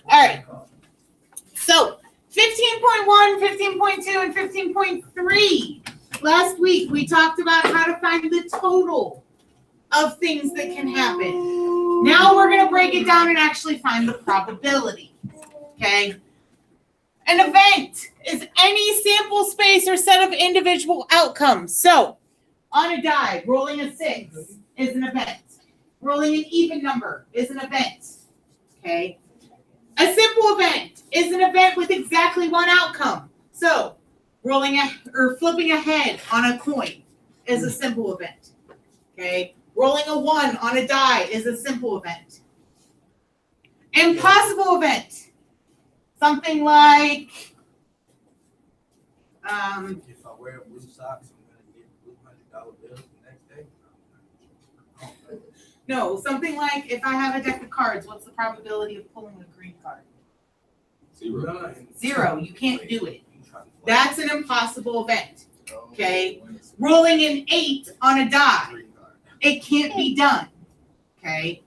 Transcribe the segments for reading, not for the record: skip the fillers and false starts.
All right. So 15.1, 15.2, and 15.3. Last week we talked about how to find the total of things that can happen. Now we're going to break it down and actually find the probability. Okay? An event is any sample space or set of individual outcomes. So, on a die, rolling a 6 is an event. Rolling an even number is an event. Okay? A simple event is an event with exactly one outcome. So, flipping a head on a coin is a simple event. Okay? Rolling a 1 on a die is a simple event. Impossible event. Something like, if I wear blue socks, I'm gonna get $200 bills the next day. no, something like if I have a deck of cards, what's the probability of pulling a green card? 0. 0. You can't do it. That's an impossible event. Okay. Rolling an 8 on a die. It can't be done. Okay.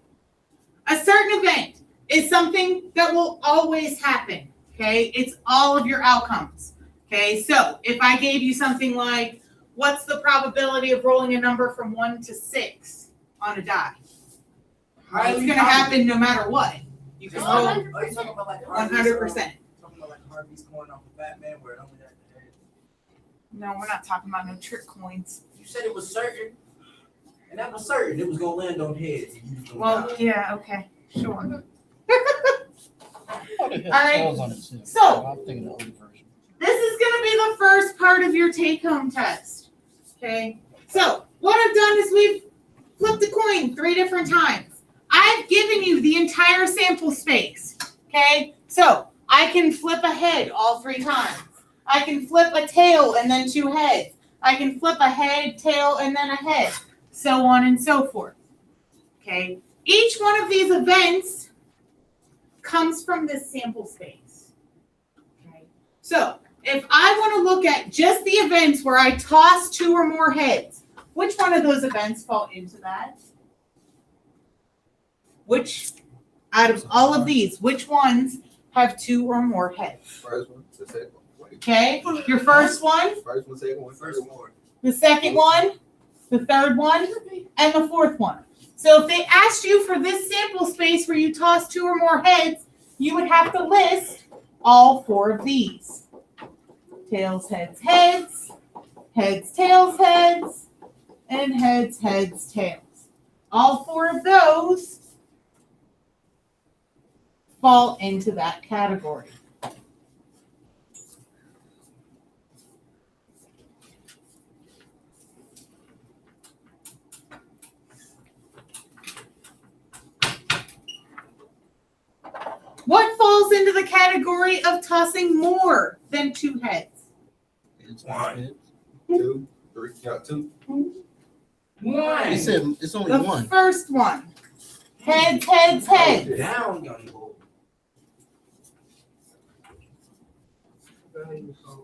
A certain event is something that will always happen. Okay. It's all of your outcomes. Okay. So if I gave you something like, what's the probability of rolling a number from 1 to 6 on a die? It's going to happen no matter what. You can roll Are you talking about like 100%. Talking about like Harvey's coin off of Batman where it only had the head? No, we're not talking about no trick coins. You said it was certain. And that was certain. It was gonna land on heads. And you was gonna Well, die. yeah, okay, sure. All right. So So- I'm thinking the older version. This is going to be the first part of your take-home test. Okay? So, what I've done is we've flipped a coin 3 different times. I've given you the entire sample space. Okay? So, I can flip a head all 3 times. I can flip a tail and then 2 heads. I can flip a head, tail, and then a head. So on and so forth. Okay? Each one of these events comes from this sample space. Okay? So, if I want to look at just the events where I toss 2 or more heads, which one of those events fall into that? Which, out of all of these, which ones have 2 or more heads? First one, the second one. Okay? Your first one, First one, second one, First third one. one. the second one, the third one, and the fourth one. So if they asked you for this sample space where you toss 2 or more heads, you would have to list all 4 of these. Tails, heads, heads, heads, tails, heads, and heads, heads, tails. All 4 of those fall into that category. What falls into the category of tossing more than 2 heads? It's One. 2, 3, yeah, 2. He said it's only The one. first one. Heads, heads, heads. Down, young boy.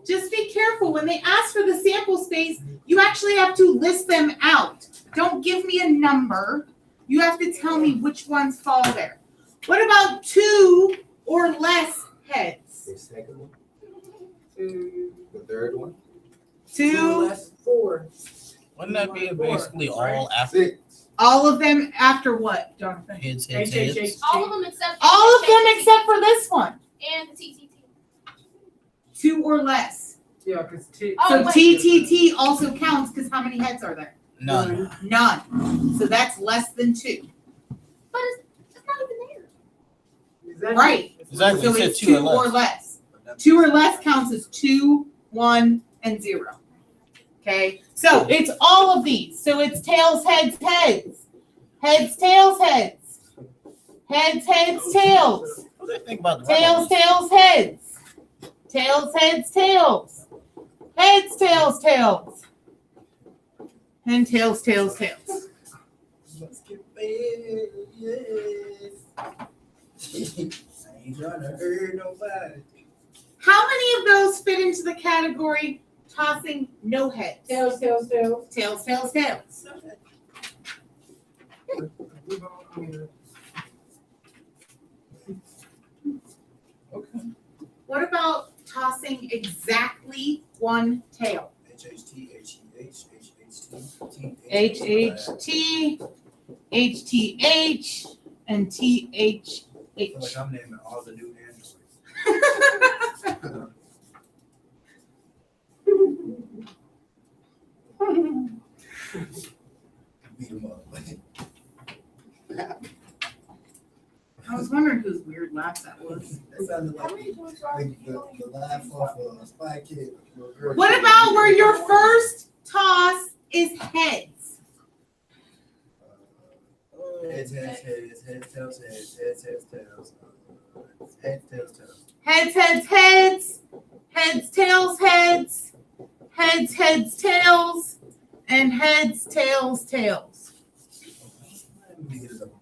Just be careful. When they ask for the sample space, you actually have to list them out. Don't give me a number. You have to tell me which ones fall there. What about 2 or less heads? The second one. The third one. 2, less 4. Wouldn't that be basically all after 6. all of them after what, Jonathan? heads, heads, heads? All of them except All of them except for this one. and the TTT. 2 or less. Yeah, because So wait. TTT also counts because how many heads are there? None. None. So that's less than 2. But it's not even there. Right. Exactly. So It said it's 2 or 2 or less. less. 2 or less counts as 2, 1, and 0. Okay? So it's all of these. So it's tails, heads, heads. Heads, tails, heads. Heads, heads, tails. What do they think about the Tails, tails, heads. Tails, heads, tails. Heads, tails, tails. And tails, tails, tails. Let's get fed, yes. I ain't trying to hurt nobody. How many of those fit into the category tossing no heads? tails. Tails, tails, tails. tossing exactly one tail. HHT, HEH, HHT, HTH, and I feel THH. like I'm naming all the new androids. Beat them up. I was wondering whose weird laugh that was. That sounded How like many times are the laugh off of Spy Kid. What about where your first toss is heads? Heads, heads, heads, heads, tails, heads, heads, heads, tails. Heads, tails, tails. Heads, heads, heads. Heads, tails, heads. Heads, heads, tails. And heads, tails, tails. Let me get it up.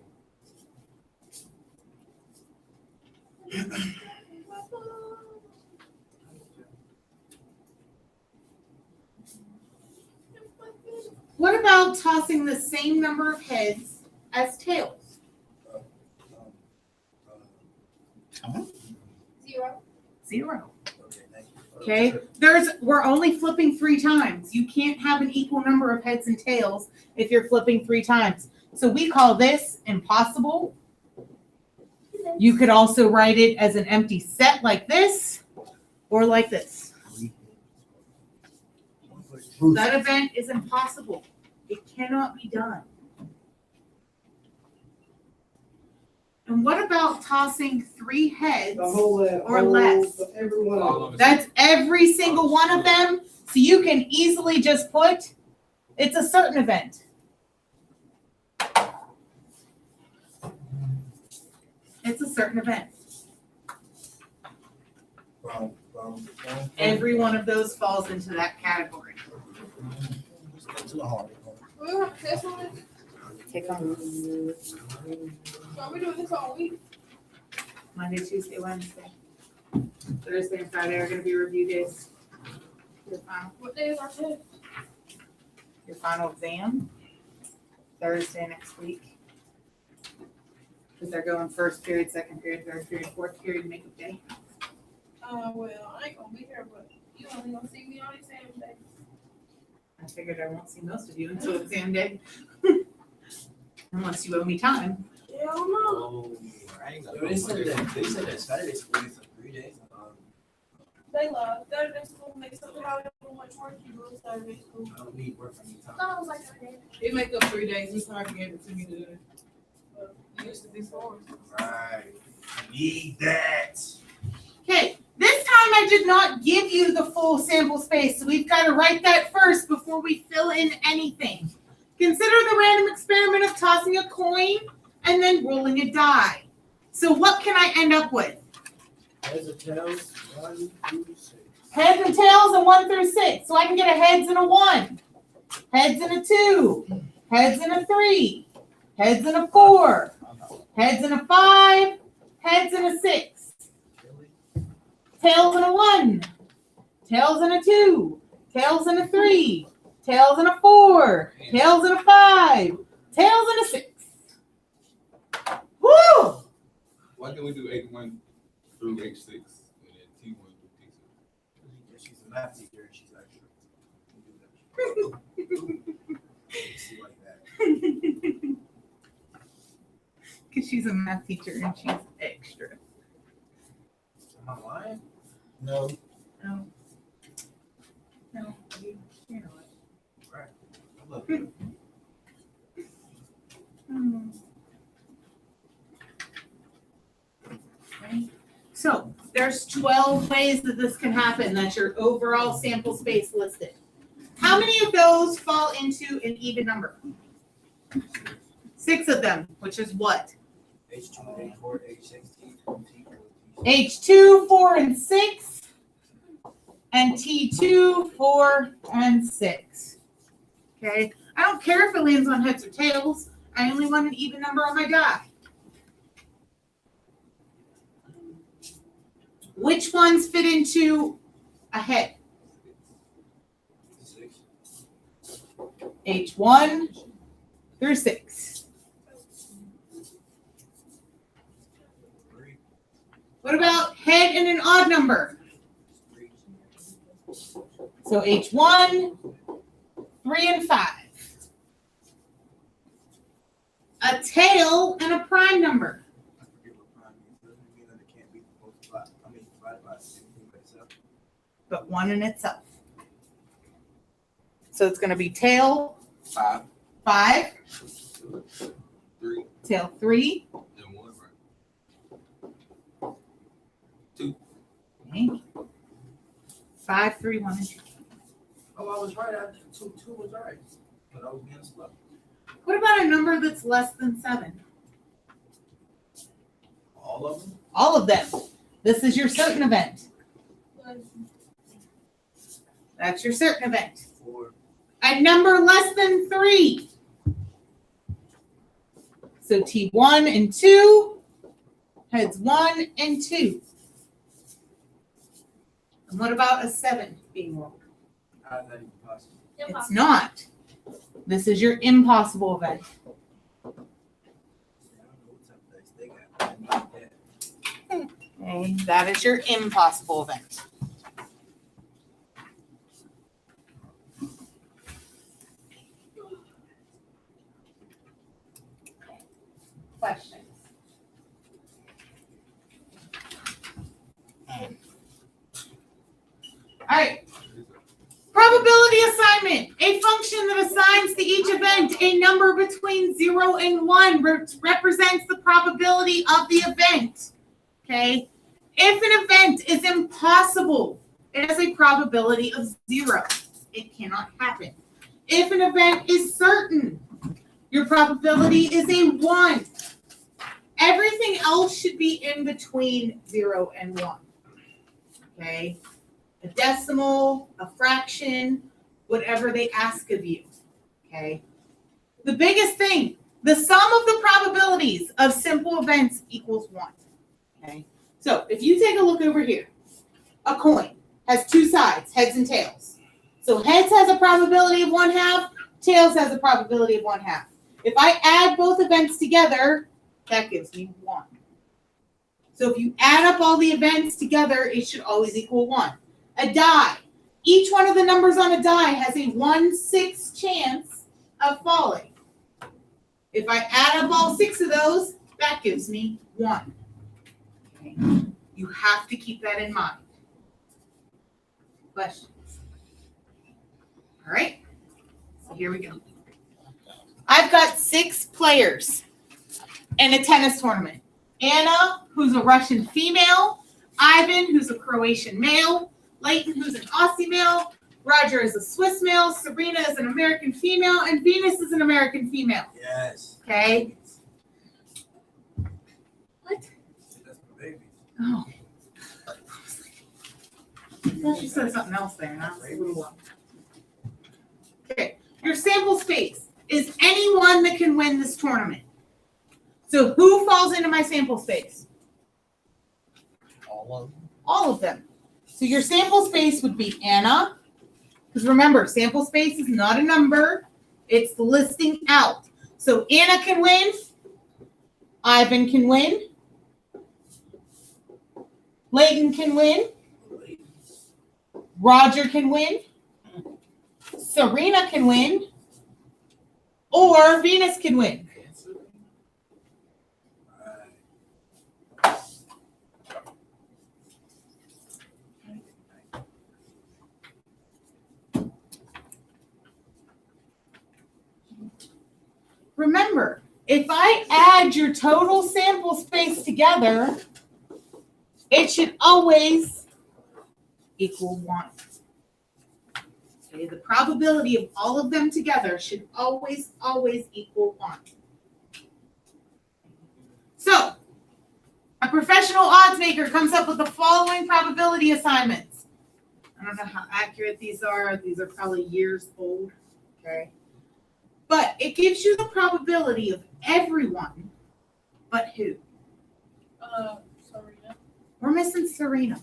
What about tossing the same number of heads as tails? Zero. 0. Okay, thank you. Okay, we're only flipping 3 times. You can't have an equal number of heads and tails if you're flipping 3 times. So we call this impossible. You could also write it as an empty set like this or like this. That event is impossible. It cannot be done. And what about tossing 3 heads? Or less. Every one of them. That's every single one of them. So you can easily just put, it's a certain event. It's a certain event. Every one of those falls into that category. Let's get to the hard one. This one. Take on So are we doing this all week? Monday, Tuesday, Wednesday. Thursday and Friday are going to be review days. What day is our test? Your final exam. Thursday next week. Because they're going first period, second period, third period, fourth period, makeup day. Well, I ain't gonna be here, but you only gonna see me on exam day. I figured I won't see most of you until exam day. Unless you owe me time. Hell no. Oh, Yo, they said that Saturday school is 3 days. They love Saturday school makes up however much work you do on Saturday school. I don't need work from you, I Tom. thought it was like that day. It make up 3 days. It's hard to get it to me today. It used to be 4. Right. I need that. Okay, this time I did not give you the full sample space, so we've got to write that first before we fill in anything. Consider the random experiment of tossing a coin and then rolling a die. So what can I end up with? Heads or tails, 1 through 6. Heads and tails and 1 through 6. So I can get a heads and a 1, heads and a 2, heads and a 3, heads and a 4, heads and a 5, heads and a 6, tails and a 1, tails and a 2, tails and a 3, tails and a 4, tails and a 5, tails and a 6. Woo! Why can't we do H1 through H6 and then T1 through T6? She's a math teacher and she's extra. See like that. Because she's a math teacher and she's extra. Am I lying? No. No. No. You know it. Right. I love you. Okay. So there's 12 ways that this can happen. That's your overall sample space listed. How many of those fall into an even number? 6 of them, which is what? H2, H4, H16, H2, 4, and 6, and T2, 4, and 6. Okay, I don't care if it lands on heads or tails. I only want an even number on my die. Which ones fit into a head? 6. H1 through 6. 3. What about head and an odd number? 3. So H1, 3 and 5. A tail and a prime number. I forget what prime means. Doesn't mean that it can't be multiplied. I mean, divided by anything but itself. But one in itself. So it's going to be tail 5, 5, 3, tail 3. and 1, right? Okay. 5, 3, 1, and 2. Oh, I was right. Two was right. But I was being slow. What about a number that's less than 7? All of them? All of them. This is your certain event. That's your certain event. Four. A number less than 3. So T1 and 2, heads 1 and 2. And what about a 7 being rolled? How is that even possible? It's not. This is your impossible event. I don't know what type of dice they got. I need that. Okay, that is your impossible event. Questions? All right. Probability assignment. A function that assigns to each event a number between 0 and 1 represents the probability of the event. Okay? If an event is impossible, it has a probability of 0. It cannot happen. If an event is certain, your probability is a 1. Everything else should be in between 0 and 1. Okay? A decimal, a fraction, whatever they ask of you. Okay? The biggest thing, the sum of the probabilities of simple events equals 1. Okay? So if you take a look over here, a coin has 2 sides, heads and tails. So heads has a probability of 1/2, tails has a probability of 1/2. If I add both events together, that gives me 1. So if you add up all the events together, it should always equal 1. A die. Each one of the numbers on a die has a 1/6 chance of falling. If I add up all 6 of those, that gives me 1. Okay. You have to keep that in mind. Questions? All right. So here we go. I've got 6 players in a tennis tournament. Anna, who's a Russian female. Ivan, who's a Croatian male. Leighton, who's an Aussie male. Roger is a Swiss male. Serena is an American female. And Venus is an American female. Yes. Okay? What? That's my baby. Oh. I thought you said something else there, and I was a little up. Okay. Your sample space is anyone that can win this tournament. So who falls into my sample space? All of them. All of them. So your sample space would be Anna, because remember, sample space is not a number, it's listing out. So Anna can win, Ivan can win, Leighton can win, Roger can win, Serena can win, or Venus can win. Remember, if I add your total sample space together, it should always equal 1. Okay, the probability of all of them together should always equal 1. So, a professional odds maker comes up with the following probability assignments. I don't know how accurate these are. These are probably years old. Okay. But it gives you the probability of everyone, but who? Serena. We're missing Serena.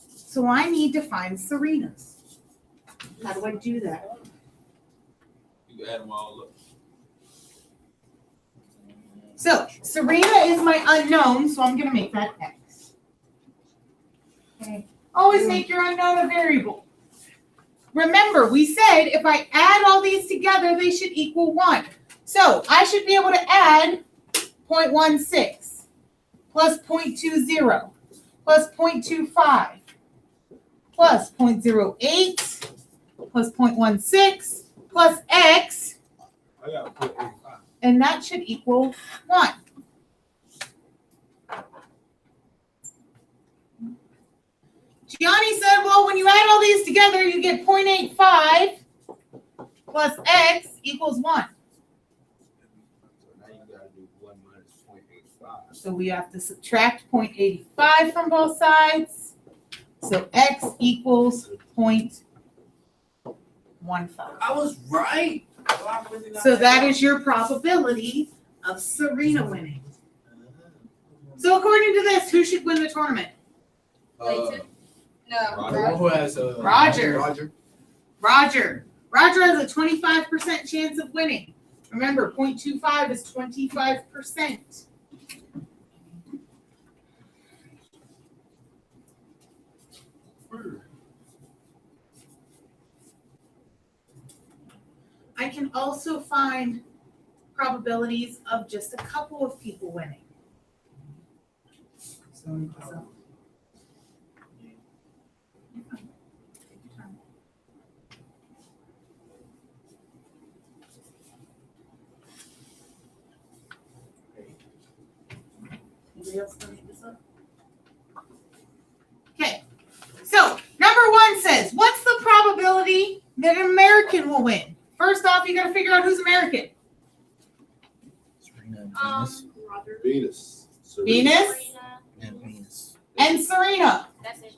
So I need to find Serena's. How do I do that? You can add them all up. So Serena is my unknown, so I'm gonna make that X. Okay. Always make your unknown a variable. Remember, we said if I add all these together, they should equal 1. So I should be able to add 0.16 plus 0.20 plus 0.25 plus 0.08 plus 0.16 plus X, I gotta put 85. and that should equal 1. Gianni said, well, when you add all these together, you get 0.85 plus X equals 1. So now you gotta do 1 minus 0.85. So we have to subtract 0.85 from both sides. So X equals 0.15. I was right. Why was it not So that is your probability of Serena winning. So according to this, who should win the tournament? No. The one who has Roger. Roger. Roger. Roger has a 25% chance of winning. Remember, 0.25 is 25%. I can also find probabilities of just a couple of people winning. So. Okay, so number 1 says, what's the probability that an American will win? First off, you gotta figure out who's American. Serena and Venus. Roger. Venus. Venus Serena. And Venus. and Serena. That's it.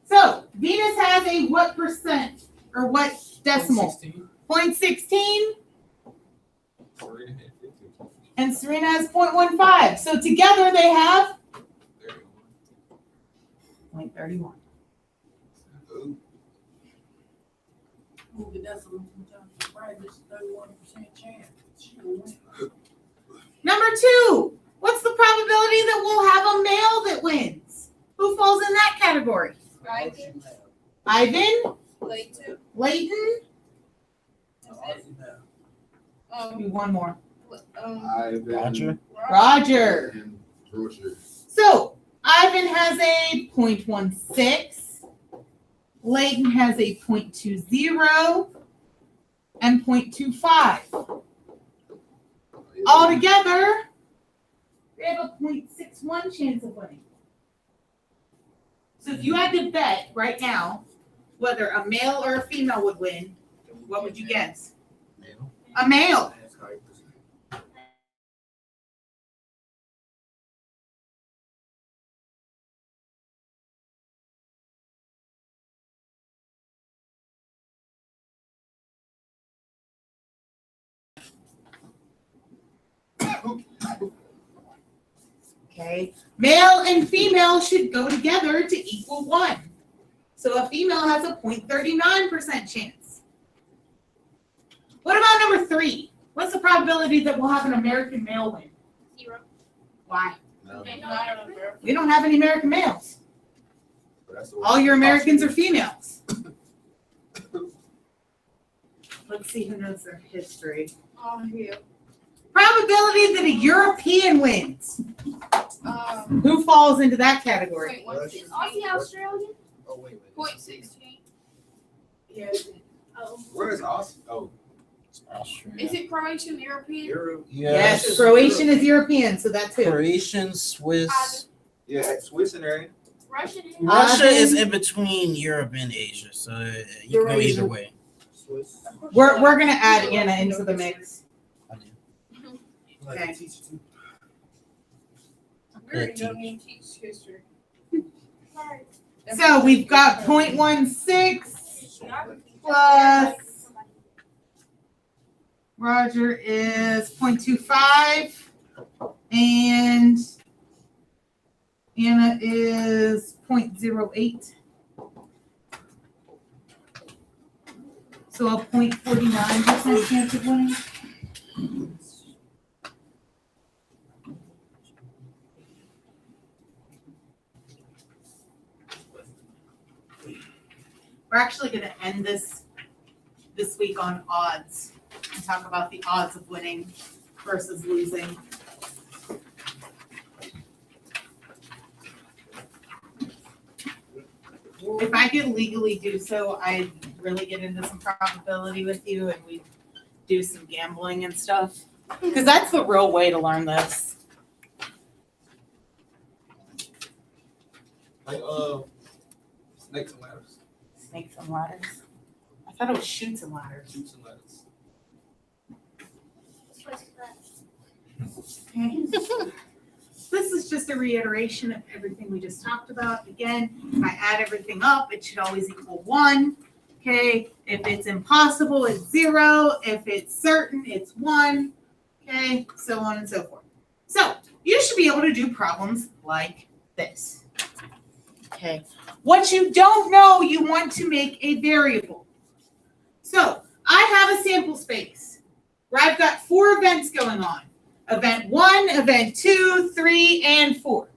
So Venus has a what percent or what decimal? 16. 0.16, Serena had 15. and Serena has 0.15. So together they have 31. 0.31. Ooh. Move the decimal sometimes, right, this is 31% chance. She will win. Number 2, what's the probability that we'll have a male that wins? Who falls in that category? Ivan. Ivan, Layton. Leighton, That's it. maybe one more. Roger. Roger. And Roger. So Ivan has a 0.16, Leighton has a 0.20, and 0.25. Altogether, they have a 0.61 chance of winning. So if you had to bet right now whether a male or a female would win, what would you guess? Male. A male. That's how you present. Okay. Male and female should go together to equal 1. So a female has a 0.39% chance. What about number 3? What's the probability that we'll have an American male win? 0. Why? No, We don't have any American males. but that's the All your Americans are females. Let's see who knows their history. Oh, yeah. Probability that a European wins. Who falls into that category? 0.16. Aussie Australian. Oh, wait. 0.16. Yes. Oh. Where is Austin? Oh, Australia. Is it Croatian European? Europe. Yes, Yes. Croatian is European, so that's who. Croatian, Swiss. Yeah, Swiss and area. Russian. Russia is in between Europe and Asia, so you can go either way. Swiss. We're gonna add Anna into the mix. I do. Like Okay. teacher too. We're gonna go and teach history. So we've got 0.16 plus Roger is 0.25 and Anna is 0.08. So a 0.49% chance of winning. We're actually gonna end this week on odds and talk about the odds of winning versus losing. If I could legally do so, I'd really get into some probability with you and we'd do some gambling and stuff. Because that's the real way to learn this. Like, snakes and ladders. Snakes and ladders. I thought it was shoots and ladders. Shoots and ladders. Okay. This is just a reiteration of everything we just talked about. Again, if I add everything up, it should always equal 1. Okay, if it's impossible, it's 0. If it's certain, it's 1. Okay, so on and so forth. So you should be able to do problems like this. Okay, what you don't know, you want to make a variable. So I have a sample space where I've got 4 events going on. Event 1, event 2, 3, and 4.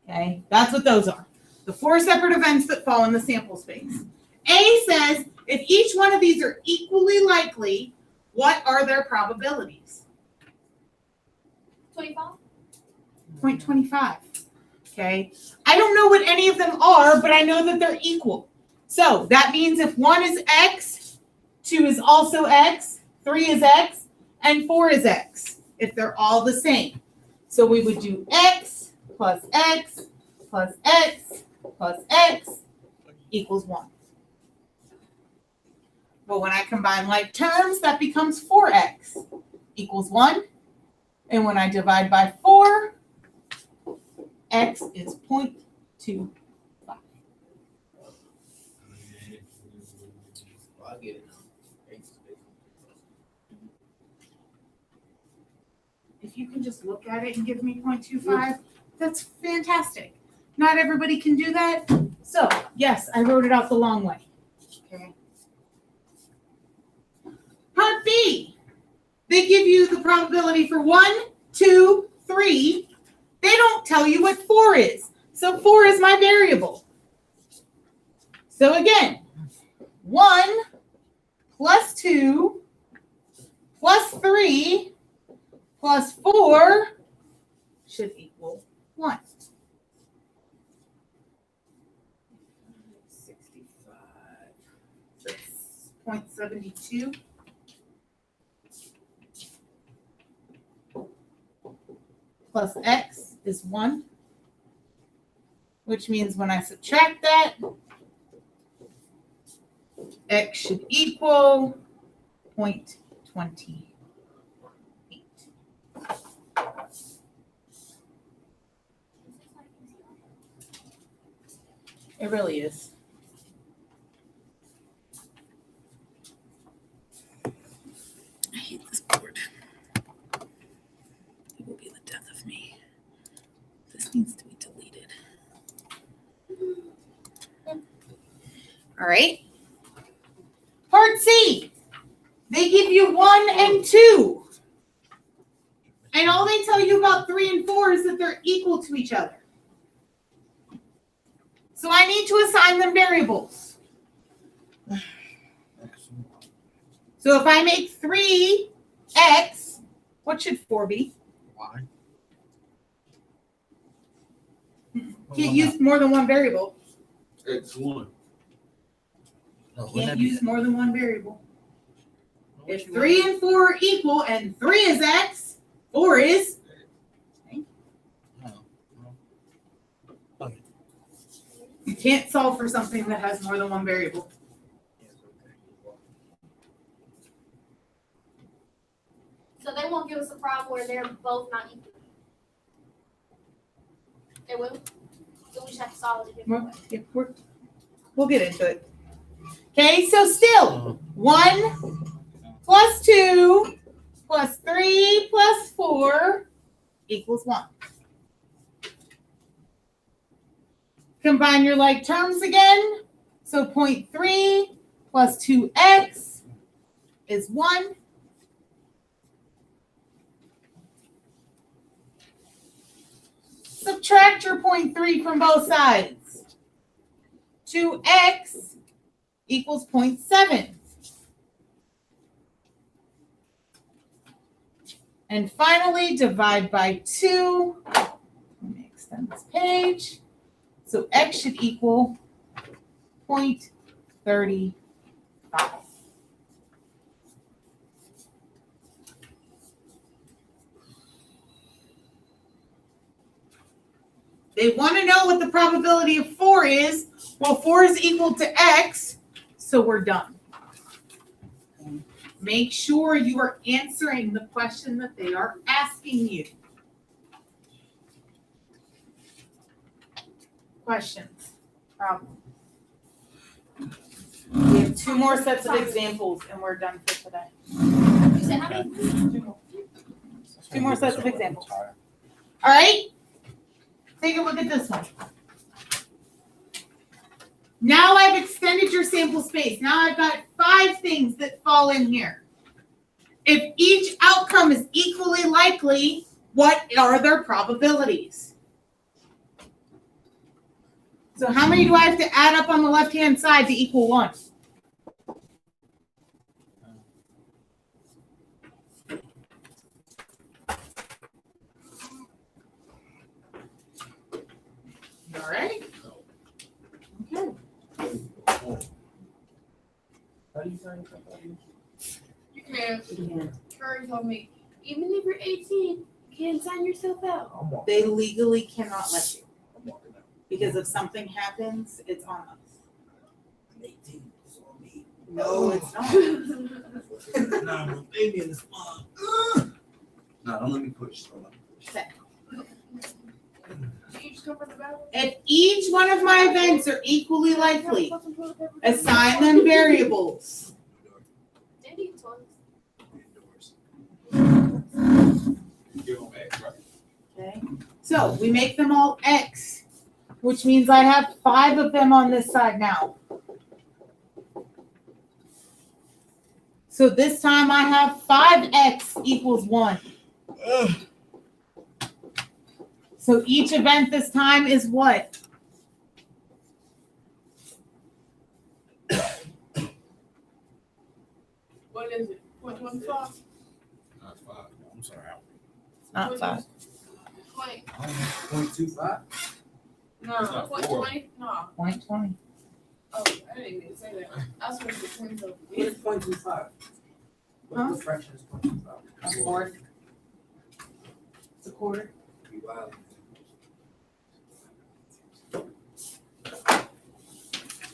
Okay, that's what those are. The 4 separate events that fall in the sample space. A says, if each one of these are equally likely, what are their probabilities? 25? 0.25. Okay, I don't know what any of them are, but I know that they're equal. So that means if 1 is X, 2 is also X, 3 is X, and 4 is X, if they're all the same. So we would do X plus X plus X plus X equals 1. But when I combine like terms, that becomes 4X equals 1. And when I divide by 4, X is 0.25. Well, I get it now. If you can just look at it and give me 0.25, that's fantastic. Not everybody can do that. So, yes, I wrote it out the long way. Okay. Part B. They give you the probability for 1, 2, 3. They don't tell you what 4 is. So 4 is my variable. So again, 1 plus 2 plus 3 plus 4 should equal 1. 65. That's 0.72. Plus X is 1. Which means when I subtract that, X should equal 0.28. It really is. I hate this board. It will be the death of me. This needs to be deleted. All right. Part C. They give you 1 and 2. And all they tell you about 3 and 4 is that they're equal to each other. So I need to assign them variables. So if I make 3x, what should 4 be? Why? Can't use more than one variable. X1. No, wouldn't Can't that be use more than one variable. that? If 3 and 4 are equal and 3 is x, 4 is. Oh, You can't solve for something that has more than one variable. So they won't give us a problem where they're both not equal. They will. So we just have to solve it a different way. Yeah, we'll get into it. Okay, so still 1 plus 2 plus 3 plus 4 equals 1. Combine your like terms again. So 0.3 plus 2x is 1. Subtract your 0.3 from both sides. 2x equals 0.7. And finally, divide by 2. Let me extend this page. So x should equal 0.35. They want to know what the probability of 4 is. Well, 4 is equal to x, so we're done. Make sure you are answering the question that they are asking you. Questions? We have 2 more sets of examples and we're done for today. You said how many? 2 more sets of examples. All right? Take a look at this one. Now I've extended your sample space. Now I've got 5 things that fall in here. If each outcome is equally likely, what are their probabilities? So how many do I have to add up on the left-hand side to equal 1? All right. Okay. How do you sign yourself up? You can. Curry told me, even if you're 18, you can't sign yourself out. I'm walking. They legally cannot let you I'm walking out. because if something happens, it's on us. I'm 18. It's on me. No, it's not. Nah, my baby in the spot. Nah, don't let me push. Don't let me push. You just come from the battle. If each one of my events are equally likely, assign them variables. Indeed, twice. Indoors. Give them X, right? Okay. So we make them all X, which means I have 5 of them on this side now. So this time I have 5x equals 1. So each event this time is what? What is it? 0.25? Not 5. I'm sorry. Not 5. 20. 0.25? No, It's not 0.20? No. 0.20. Oh, I didn't even say that. I was supposed to 20 something. What is 0.25? What the fraction is 0.25? A fourth. It's a quarter. You wild.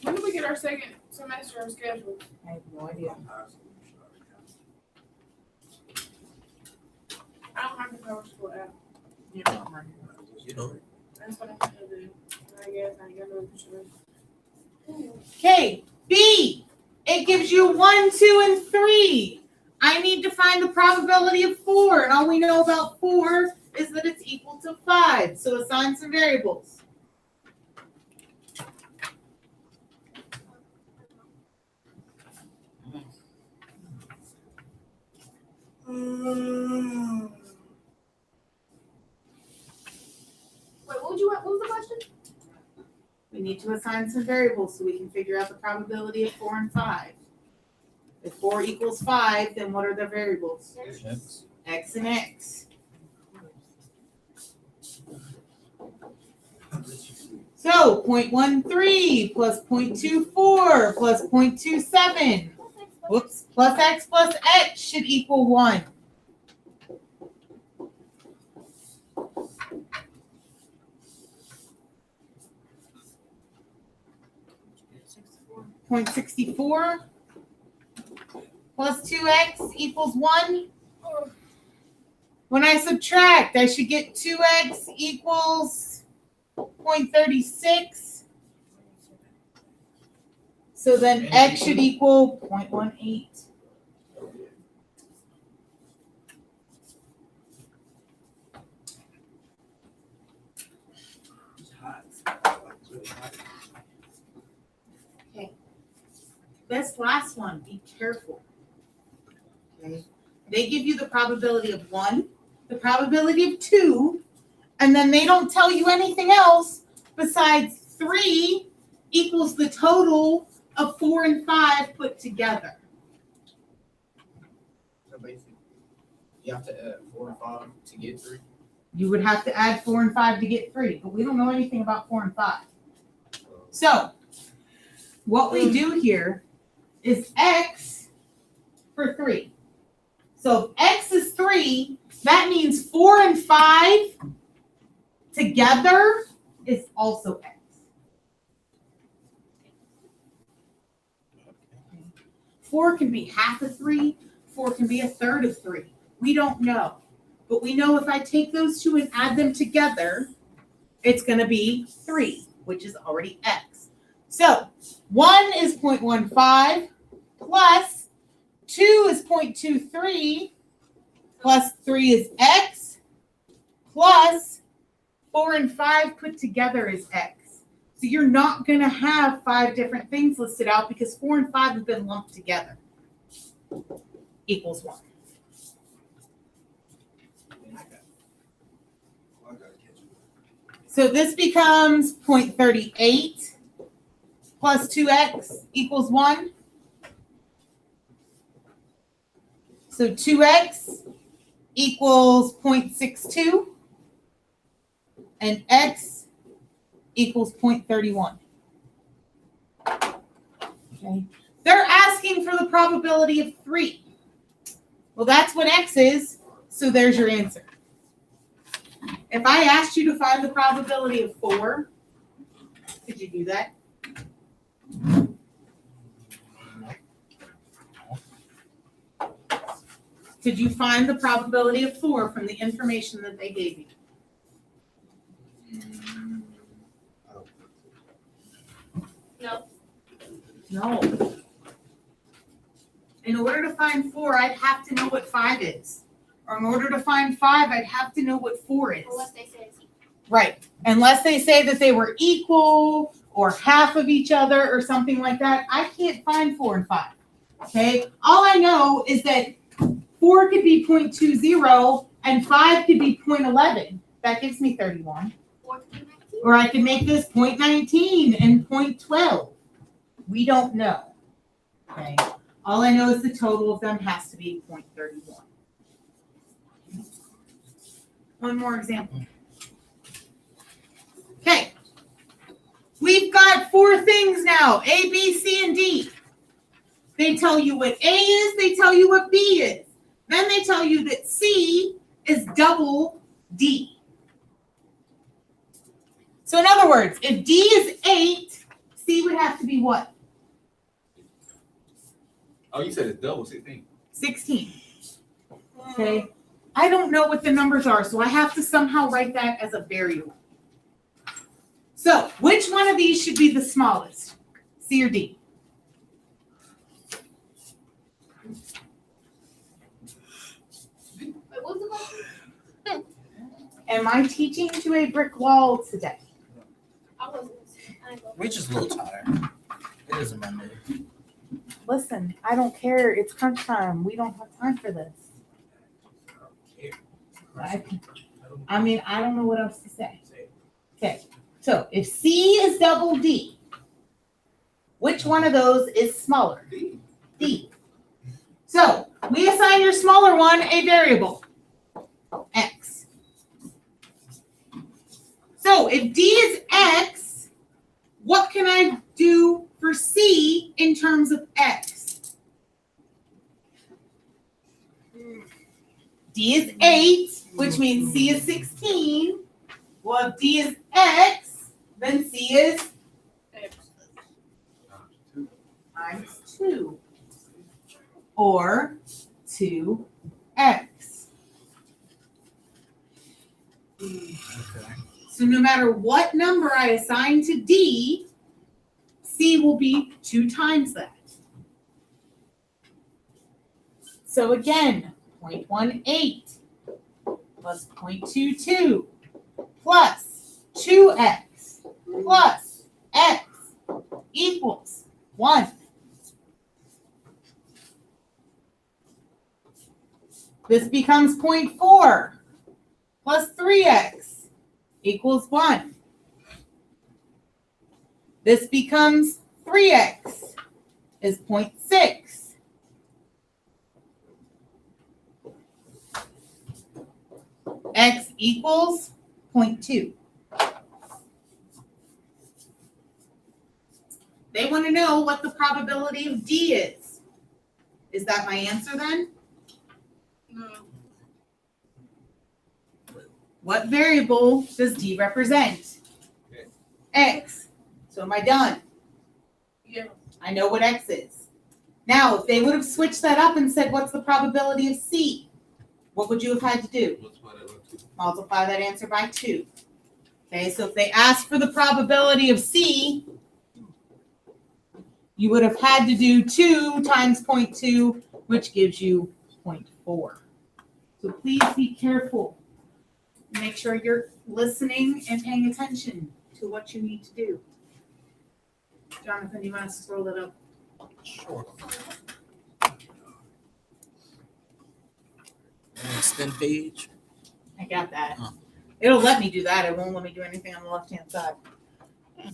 When do we get our second semester scheduled? I have no idea. I don't have the power school app. You know, That's what I'm gonna do. I guess I ain't got no insurance. Okay, B. It gives you 1, 2, and 3. I need to find the probability of 4, and all we know about 4 is that it's equal to 5. So assign some variables. Wait, what was the question? We need to assign some variables so we can figure out the probability of 4 and 5. If 4 equals 5, then what are the variables? X. X and X. So 0.13 plus 0.24 plus 0.27. Whoops, plus X should equal 1. Point 64 plus 2x equals 1. When I subtract, I should get 2x equals 0.36. So then x should equal 0.18. it's hot. It's really hot. This last one, be careful. Okay. They give you the probability of 1, the probability of 2, and then they don't tell you anything else besides 3 equals the total of 4 and 5 put together. So basically, you have to add 4 and 5 to get 3. You would have to add 4 and 5 to get 3, but we don't know anything about 4 and 5. So what we do here is x for 3. So if x is 3, that means 4 and 5 together is also x. 4 can be half of 3, 4 can be a third of 3. We don't know. But we know if I take those two and add them together, it's going to be 3, which is already x. So 1 is 0.15 plus 2 is 0.23 plus 3 is x plus 4 and 5 put together is x. So you're not going to have 5 different things listed out because 4 and 5 have been lumped together. Equals 1. So this becomes 0.38 plus 2x equals 1. So 2x equals 0.62 and x equals 0.31. Okay. They're asking for the probability of 3. Well, that's what x is, so there's your answer. If I asked you to find the probability of 4, could you do that? Could you find the probability of 4 from the information that they gave you? No. No. In order to find 4, I'd have to know what 5 is. Or in order to find 5, I'd have to know what 4 is. Unless they say it's equal. Right. Unless they say that they were equal or half of each other or something like that, I can't find 4 and 5. Okay? All I know is that 4 could be 0.20 and 5 could be 0.11. That gives me 31. 4 to 19. Or I can make this 0.19 and 0.12. We don't know. Okay? All I know is the total of them has to be 0.31. One more example. Okay. We've got 4 things now, A, B, C, and D. They tell you what A is, they tell you what B is. Then they tell you that C is double D. So in other words, if D is 8, C would have to be what? Oh, you said it's double 16. 16. Okay. I don't know what the numbers are, so I have to somehow write that as a variable. So, which one of these should be the smallest? C or D? Wait, what's the question? Am I teaching to a brick wall today? I wasn't. I didn't go. We're just a little tired. It is a Monday. Listen, I don't care. It's crunch time. We don't have time for this. I mean, I don't know what else to say. Okay, so if C is double D, which one of those is smaller? D. So we assign your smaller one a variable, x. So if D is x, what can I do for C in terms of x? D is 8, which means C is 16. Well, if D is x, then C is times 2. Or 2x. So no matter what number I assign to D, C will be 2 times that. So again, 0.18 plus 0.22 plus 2x plus x equals 1. This becomes 0.4 plus 3x equals 1. This becomes 3x is 0.6. X equals 0.2. They want to know what the probability of D is. Is that my answer then? No. What variable does D represent? X. X. So am I done? Yeah. I know what X is. Now, if they would have switched that up and said, what's the probability of C? What would you have had to do? Multiply that by 2. Multiply that answer by 2. Okay, so if they asked for the probability of C, you would have had to do 2 times 0.2, which gives you 0.4. So please be careful. Make sure you're listening and paying attention to what you need to do. Jonathan, you want to scroll it up? Sure. Extend page. I got that. Oh. It'll let me do that. It won't let me do anything on the left-hand side.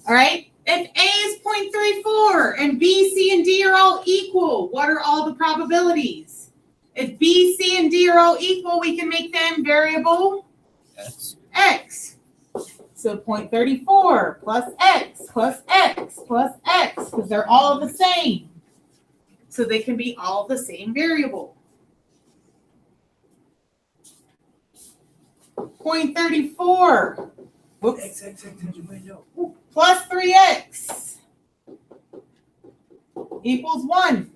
All right. If A is 0.34 and B, C, and D are all equal, what are all the probabilities? If B, C, and D are all equal, we can make them variable X. X. So 0.34 plus X plus X plus X, because they're all the same. So they can be all the same variable. 0.34. Whoops. Plus 3x equals 1.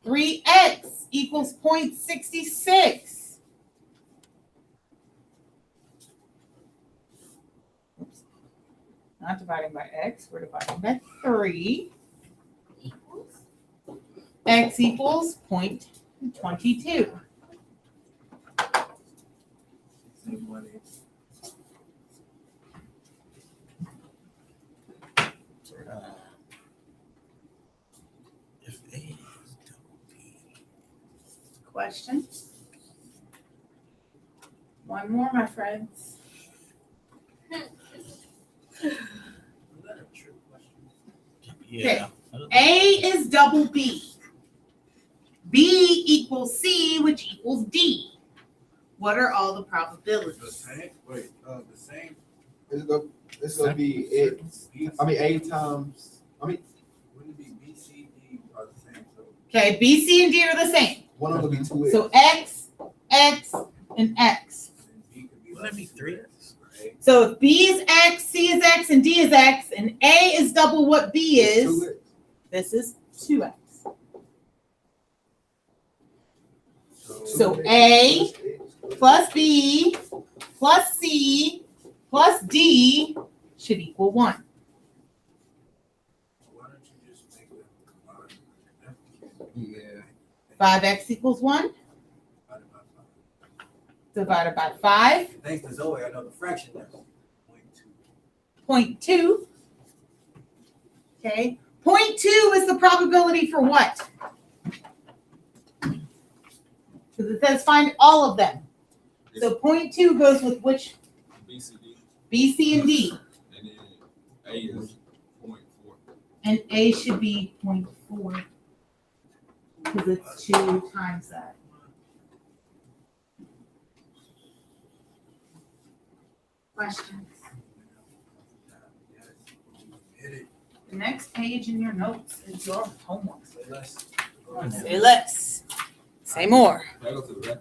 3x equals 0.66. Oops. Not dividing by x, we're dividing by 3. X equals 0.22. If A is double B. Question? One more, my friends. Yeah. A is double B. B equals C, which equals D. What are all the The probabilities? same, wait, the same. It's gonna be X. I mean A times. Wouldn't it be B, C, D are the same? So Okay, B, C, and D are the same. One of them will be 2X. So X, X, and X. then B could be. Wouldn't that be less than 3? X, right? So if B is X, C is X, and D is X, and A is double what B is, 2X. this is 2X. So So A plus B plus C plus D should equal 1. Why don't you just make them combine? Yeah. 5X equals 1 Divided by 5. divided by 5, Thanks to Zoe, I know the fraction there. 0.2. 0.2. Okay, 0.2 is the probability for what? Because it says find all of them. So 0.2 goes with which? B, C, D, B, C, and D. and then A is 0.4. And A should be 0.4. Because it's 2 times that. Questions? Hit it. The next page in your notes is your homework. Say less. Say less. Say more. Can I go to the back?